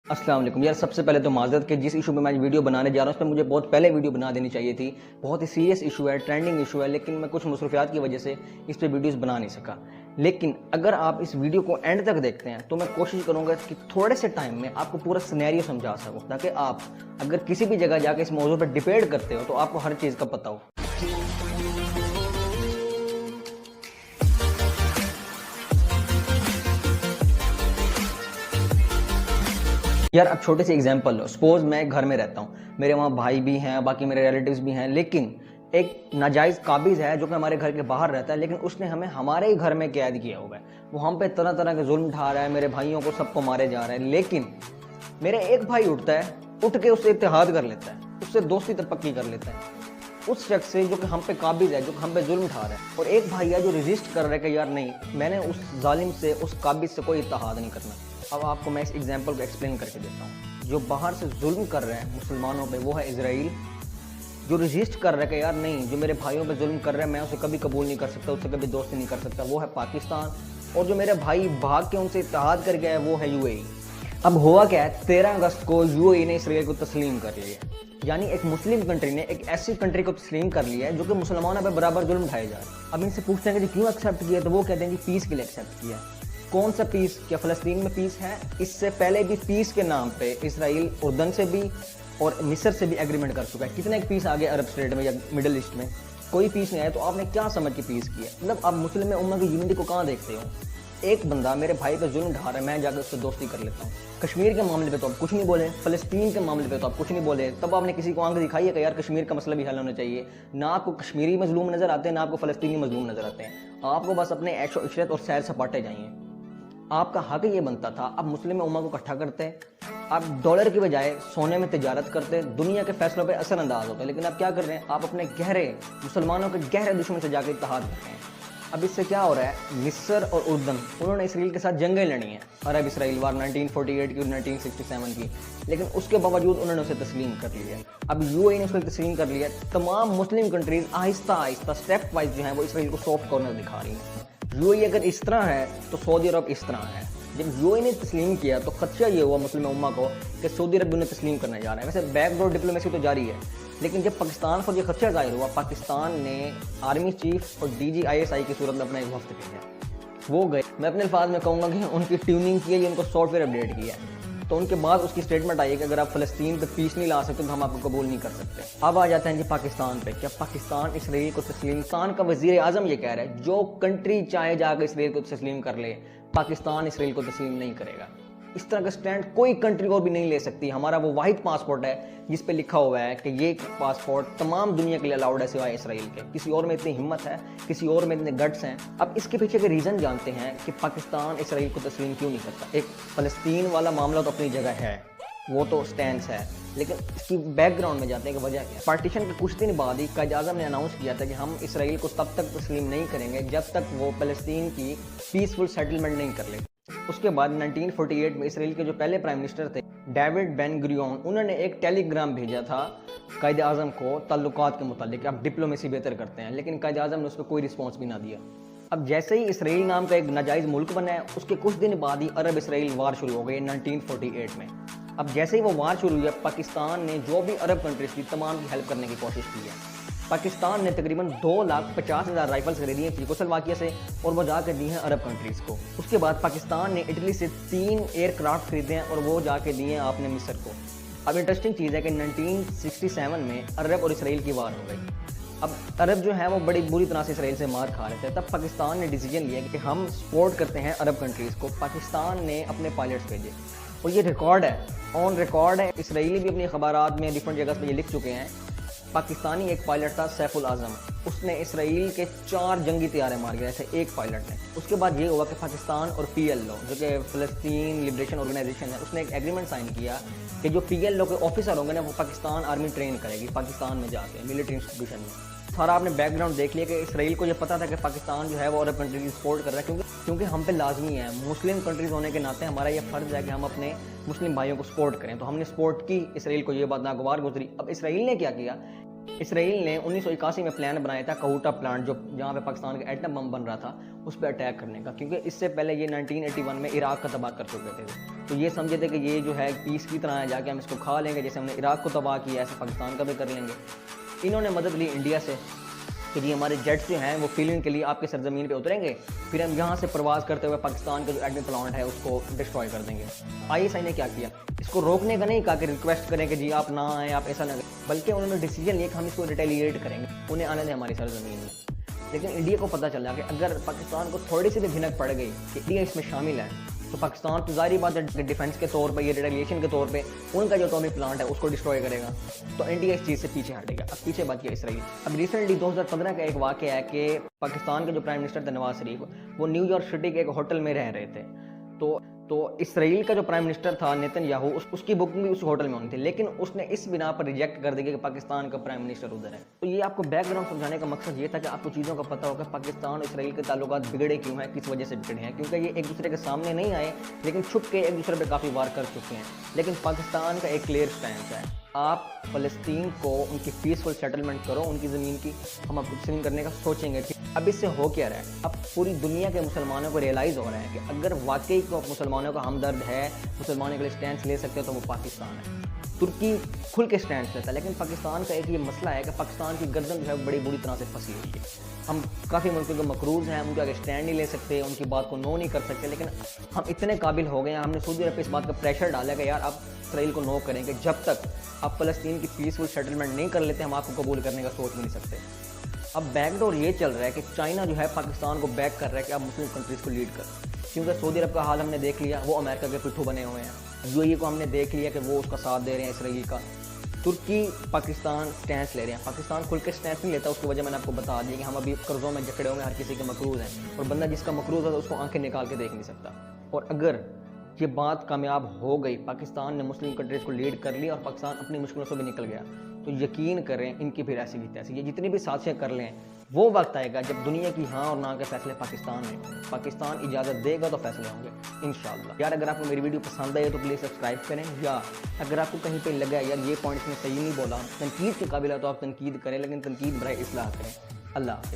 अस्सलाम वालेकुम यार, सबसे पहले तो माज़रत कि जिस इशू पे मैं आज वीडियो बनाने जा रहा हूँ उस पर मुझे बहुत पहले वीडियो बना देनी चाहिए थी। बहुत ही सीरियस इशू है, ट्रेंडिंग इशू है, लेकिन मैं कुछ मसरूफियात की वजह से इस पे वीडियोस बना नहीं सका। लेकिन अगर आप इस वीडियो को एंड तक देखते हैं तो मैं कोशिश करूँगा कि थोड़े से टाइम में आपको पूरा सिनेरियो समझा सकूँ, ताकि आप अगर किसी भी जगह जाके इस मौजू पर डिबेट करते हो तो आपको हर चीज़ का पता हो। यार अब छोटे से एग्जांपल लो, सपोज मैं घर में रहता हूँ, मेरे वहाँ भाई भी हैं, बाकी मेरे रिलेटिव्स भी हैं, लेकिन एक नाजायज़ काबिज़ है जो कि हमारे घर के बाहर रहता है, लेकिन उसने हमें हमारे ही घर में कैद किया हुआ है। वो हम पे तरह तरह के जुल्म ढा रहा है, मेरे भाइयों को सबको मारे जा रहे हैं, लेकिन मेरे एक भाई उठता है, उठ के उससे इत्तेहाद कर लेता है, उससे दोस्ती तक पक्की कर लेता है उस शख्स से जो कि हम पे काबिज़ है, जो हम पे जुल्म ढा रहा है। और एक भाई है जो रजिस्ट कर रहा है कि यार नहीं, मैंने उस जालिम से, उस काबिज़ से कोई इत्तेहाद नहीं करना। अब आपको मैं इस एग्जांपल को एक्सप्लेन करके देता हूँ। जो बाहर से जुल्म कर रहे हैं मुसलमानों पे वो है इजराइल। जो रजिस्ट कर रहा है कि यार नहीं, जो मेरे भाइयों पे जुल्म कर रहा है मैं उसे कभी कबूल नहीं कर सकता, उससे कभी दोस्ती नहीं कर सकता, वो है पाकिस्तान। और जो मेरे भाई भाग के उनसे इत्तेहाद कर गया है वो है यूएई। अब हुआ क्या है, 13 अगस्त को यूएई ने इसराइल को तस्लीम कर लिया। यानी एक मुस्लिम कंट्री ने एक ऐसी कंट्री को तस्लीम कर लिया है जो कि मुसलमानों पे बराबर जुल्म ढाए जा रहे हैं। अब इनसे पूछते हैं कि क्यों एक्सेप्ट किया, तो वो कहते हैं कि पीस के लिए एक्सेप्ट किया। कौन सा पीस? क्या फ़लस्तीन में पीस है? इससे पहले भी पीस के नाम पे इसराइल उर्दन से भी और मिस्र से भी एग्रीमेंट कर चुका है। कितने एक पीस आगे अरब स्टेट में या मिडिल ईस्ट में कोई पीस नहीं आया, तो आपने क्या समझ के पीस किया? मतलब आप मुस्लिम उम्मा की यूनिटी को कहाँ देखते हो? एक बंदा मेरे भाई पे जुल्म ढा रहा है, मैं जाकर उससे दोस्ती कर लेता हूँ। कश्मीर के मामले पे तो आप कुछ नहीं बोले, फ़लस्तीन के मामले पे तो आप कुछ नहीं बोले, तब आपने किसी को आंख दिखाई है कि यार कश्मीर का मसला भी हल होना चाहिए। ना आपको कश्मीरी मजलूम नज़र आते हैं, ना आपको फ़लस्तीनी मजलूम नज़र आते हैं। आपको बस अपने ऐशो इशरत और सैर सपाटे चाहिए। आपका हक ये बनता था, अब मुस्लिम उम्मा को इकट्ठा करते, आप डॉलर की बजाय सोने में तिजारत करते, दुनिया के फैसलों पे असरअंदाज होते, लेकिन आप क्या कर रहे हैं? आप अपने गहरे मुसलमानों के गहरे दुश्मन से जाकर इत्तेहाद करते हैं। अब इससे क्या हो रहा है, मिस्र और उर्दन उन्होंने इसराइल के साथ जंगें लड़ी हैं, अरब इसराइल वार 1948 की और 1967 की, लेकिन उसके बावजूद उन्होंने उसे तस्लीम कर लिया। अब यूएई ने उसे तस्लीम कर लिया। तमाम Muslim countries Aahista Aahista step wise जो है वो इसराइल को सॉफ्ट कॉर्नर दिखा रही हैं। यूएई अगर इस तरह है तो सऊदी अरब इस तरह है। जब यूएई ने तस्लीम किया तो खदशा ये हुआ मुस्लिम उम्मा को कि सऊदी अरब उन्हें तस्लीम करने जा रहा है। वैसे बैकडोर डिप्लोमेसी तो जारी है, लेकिन जब पाकिस्तान पर यह खदशा जाहिर हुआ, पाकिस्तान ने आर्मी चीफ और डीजी आईएसआई की सूरत में अपना एक वफ्द भेजा। वो गए, मैं अपने अल्फाज में कहूँगा कि उनकी ट्यूनिंग की है, उनको सॉफ्टवेयर अपडेट किया है। तो उनके बाद उसकी स्टेटमेंट आई कि अगर आप फ़लस्तीन पे पीस नहीं ला सकते तो हम आपको कबूल नहीं कर सकते। अब आ जाते हैं जी पाकिस्तान पे। क्या पाकिस्तान इसराइल को तस्लीम? पाकिस्तान का वज़ीर आज़म ये कह रहा है जो कंट्री चाहे जाकर इसराइल को तस्लीम कर ले, पाकिस्तान इसराइल को तस्लीम नहीं करेगा। इस तरह का स्टैंड कोई कंट्री और भी नहीं ले सकती। हमारा वो वाहिद पासपोर्ट है जिस पे लिखा हुआ है कि ये पासपोर्ट तमाम दुनिया के लिए अलाउड है सिवाय इसराइल के। किसी और में इतनी हिम्मत है, किसी और में इतने गट्स हैं। अब इसके पीछे के रीज़न जानते हैं कि पाकिस्तान इसराइल को तस्लीम क्यों नहीं करता। एक फ़लस्तीन वाला मामला तो अपनी जगह है, वो तो स्टैंड है, लेकिन इसकी बैकग्राउंड में जाते हैं कि वजह क्या है। पार्टीशन के कुछ दिन बाद ही कायद आज़म ने अनाउंस किया था कि हम इसराइल को तब तक तस्लीम नहीं करेंगे जब तक वो फ़लस्तीन की पीसफुल सेटलमेंट नहीं कर ले। उसके बाद 1948 में इसराइल के जो पहले प्राइम मिनिस्टर थे डेविड बेन गुरियोन, उन्होंने एक टेलीग्राम भेजा था कायद आज़म को ताल्लुकात के मुतालिक, आप डिप्लोमेसी बेहतर करते हैं, लेकिन कायद आज़म ने उस पर कोई रिस्पॉन्स भी ना दिया। अब जैसे ही इसराइल नाम का एक नाजायज़ मुल्क बना है, उसके कुछ दिन बाद ही अरब इसराइल वार शुरू हो गई 1948 में। अब जैसे ही वो वार शुरू हुई, पाकिस्तान ने जो भी अरब कंट्रीज थी तमाम की हेल्प करने की कोशिश की है। पाकिस्तान ने तकरीबन 2,50,000 राइफल्स खरीदी हैं चेकोस्लोवाकिया से और वो जाकर दी हैं अरब कंट्रीज़ को। उसके बाद पाकिस्तान ने इटली से 3 एयरक्राफ्ट खरीदे हैं और वो जाके दिए हैं आपने मिस्र को। अब इंटरेस्टिंग चीज़ है कि 1967 में अरब और इसराइल की वार हो गई। अब अरब जो है वो बड़ी बुरी तरह से इसराइल से मार खा रहे थे। तब पाकिस्तान ने डिसीजन लिया कि हम सपोर्ट करते हैं अरब कंट्रीज़ को। पाकिस्तान ने अपने पायलट्स भेजे और ये रिकॉर्ड है, ऑन रिकॉर्ड है। इसराइली भी अपनी खबरात में डिफरेंट जगह पर ये लिख चुके हैं। पाकिस्तानी एक पायलट था सैफुल आज़म, उसने इसराइल के 4 जंगी तैयारे मार गए थे एक पायलट ने। उसके बाद ये हुआ कि पाकिस्तान और PLO जो कि फ़लस्तीन लिबरेशन ऑर्गेनाइजेशन है, उसने एक एग्रीमेंट साइन किया कि जो PLO के ऑफिसर होंगे ना वो पाकिस्तान आर्मी ट्रेन करेगी पाकिस्तान में जाके मिलिट्री इंस्टीट्यूशन में। सारा आपने बैकग्राउंड देख लिया कि इसराइल को ये पता था कि पाकिस्तान जो है वो अरब कंट्री की सपोर्ट कर रहा है, क्योंकि हम पे लाजमी है, मुस्लिम कंट्रीज़ होने के नाते हमारा ये फ़र्ज़ है कि हम अपने मुस्लिम भाइयों को सपोर्ट करें। तो हमने सपोर्ट की, इसराइल को ये बात नागवार गुजरी। अब इसराइल ने क्या किया, اسرائیل نے 1981 میں پلان بنایا تھا کہوٹا پلانٹ، جو جہاں پہ پاکستان کا ایٹم بم بن رہا تھا، اس پہ اٹیک کرنے کا، کیونکہ اس سے پہلے یہ 1981 میں عراق کا تباہ کر چکے تھے. تو یہ سمجھے تھے کہ یہ جو ہے پیس کی طرح ہے، جا کے ہم اس کو کھا لیں گے، جیسے ہم نے عراق کو تباہ کیا ایسے پاکستان کا بھی کر لیں گے. انہوں نے مدد لی انڈیا سے کہ جی ہمارے جیٹس جو ہیں وہ فیلنگ کے لیے آپ کے سرزمین پہ اتریں گے، پھر ہم یہاں سے پرواز کرتے ہوئے پاکستان کا جو ایٹمی پلانٹ ہے اس کو ڈسٹروائے کر دیں گے. ISI نے کیا کیا، اس کو روکنے کا نہیں کہا کہ ریکویسٹ کریں کہ جی آپ نہ آئیں، آپ ایسا نہ کریں، بلکہ انہوں نے ڈیسیجن لیا کہ ہم اس کو ریٹیلیٹ کریں گے، انہیں آنے دیں ہماری سرزمین میں. لیکن انڈیا کو پتہ چلا کہ اگر پاکستان کو تھوڑی سی بھی بھنک پڑ گئی کہ انڈیا اس میں شامل ہے، تو پاکستان تو ظاہری بات ہے ڈیفنس کے طور پہ یا ریٹیلیشن کے طور پہ ان کا جو اٹامک پلانٹ ہے اس کو ڈسٹروائے کرے گا. تو انڈیا اس چیز سے پیچھے ہٹے گا. اب پیچھے بات کیا اسرائیل. اب ریسنٹلی 2015 کا ایک واقعہ ہے کہ پاکستان کے جو پرائم منسٹر تھے نواز شریف، وہ نیو یارک سٹی کے ایک ہوٹل میں رہ رہے تھے. تو اسرائیل کا جو پرائم منسٹر تھا نیتن یاہو، اس کی بکنگ بھی اس ہوٹل میں ہونی تھی، لیکن اس نے اس بنا پر ریجیکٹ کر دیا کہ پاکستان کا پرائم منسٹر ادھر ہے. تو یہ آپ کو بیک گراؤنڈ سمجھانے کا مقصد یہ تھا کہ آپ کو چیزوں کا پتہ ہو کہ پاکستان اور اسرائیل کے تعلقات بگڑے کیوں ہیں، کس وجہ سے بگڑے ہیں. کیونکہ یہ ایک دوسرے کے سامنے نہیں آئے، لیکن چھپ کے ایک دوسرے پہ کافی وار کر چکے ہیں. لیکن پاکستان کا ایک کلیئر اسٹینس ہے، آپ فلسطین کو ان کی پیسفل سیٹلمنٹ کرو، ان کی زمین کی ہم اب تسلیم کرنے کا سوچیں گے. اب اس سے ہو کیا رہا ہے، اب پوری دنیا کے مسلمانوں کو ریئلائز ہو رہا ہے کہ اگر واقعی کو مسلمانوں کا ہمدرد ہے، مسلمانوں کے لیے اسٹینڈ لے سکتے ہو تو وہ پاکستان ہے. ترکی کھل کے اسٹینڈ لیتا ہے، لیکن پاکستان کا ایک یہ مسئلہ ہے کہ پاکستان کی گردن جو ہے بڑی بری طرح سے پھنسی ہوئی ہے. ہم کافی ملکوں کے مقروض ہیں، ان کے آگے اسٹینڈ نہیں لے سکتے، ان کی بات کو نو نہیں کر سکتے. لیکن ہم اتنے قابل ہو گئے ہیں، ہم نے سعودی عرب پہ اس بات کا پریشر ڈالا کہ یار آپ اسرائیل کو نو کریں کہ جب تک آپ فلسطین کی پیسفل سیٹلمنٹ نہیں کر لیتے ہم آپ کو قبول کرنے کا سوچ بھی نہیں سکتے. اب بیک ڈور یہ چل رہا ہے کہ چائنا جو ہے پاکستان کو بیک کر رہا ہے کہ آپ مسلم کنٹریز کو لیڈ کر، کیونکہ سعودی عرب کا حال ہم نے دیکھ لیا، وہ امریکہ کے پٹھو بنے ہوئے ہیں. UAE کو ہم نے دیکھ لیا کہ وہ اس کا ساتھ دے رہے ہیں اسرائیل کا. ترکی پاکستان سٹینس لے رہے ہیں. پاکستان کھل کے سٹینس نہیں لیتا، اس کی وجہ میں نے آپ کو بتا دی کہ ہم ابھی قرضوں میں جکڑے ہوئے ہیں، ہر کسی کے مقروض ہیں، اور بندہ جس کا مقروض ہے اس کو آنکھیں نکال کے دیکھ نہیں سکتا. اور اگر یہ بات کامیاب ہو گئی، پاکستان نے مسلم کنٹریز کو لیڈ کر لی اور پاکستان اپنی مشکلوں سے بھی نکل گیا، تو یقین کریں ان کی پھر ایسی کی تیسی یہ جتنی بھی سازشیں کر لیں، وہ وقت آئے گا جب دنیا کی ہاں اور نہ کے فیصلے پاکستان میں، پاکستان اجازت دے گا تو فیصلے ہوں گے انشاءاللہ. یار اگر آپ کو میری ویڈیو پسند آئی تو پلیز سبسکرائب کریں، یا اگر آپ کو کہیں پہ لگا یار یہ پوائنٹس میں صحیح نہیں بولا، تنقید کے قابل ہے تو آپ تنقید کریں، لیکن تنقید برائے اصلاح کریں. اللہ حافظ.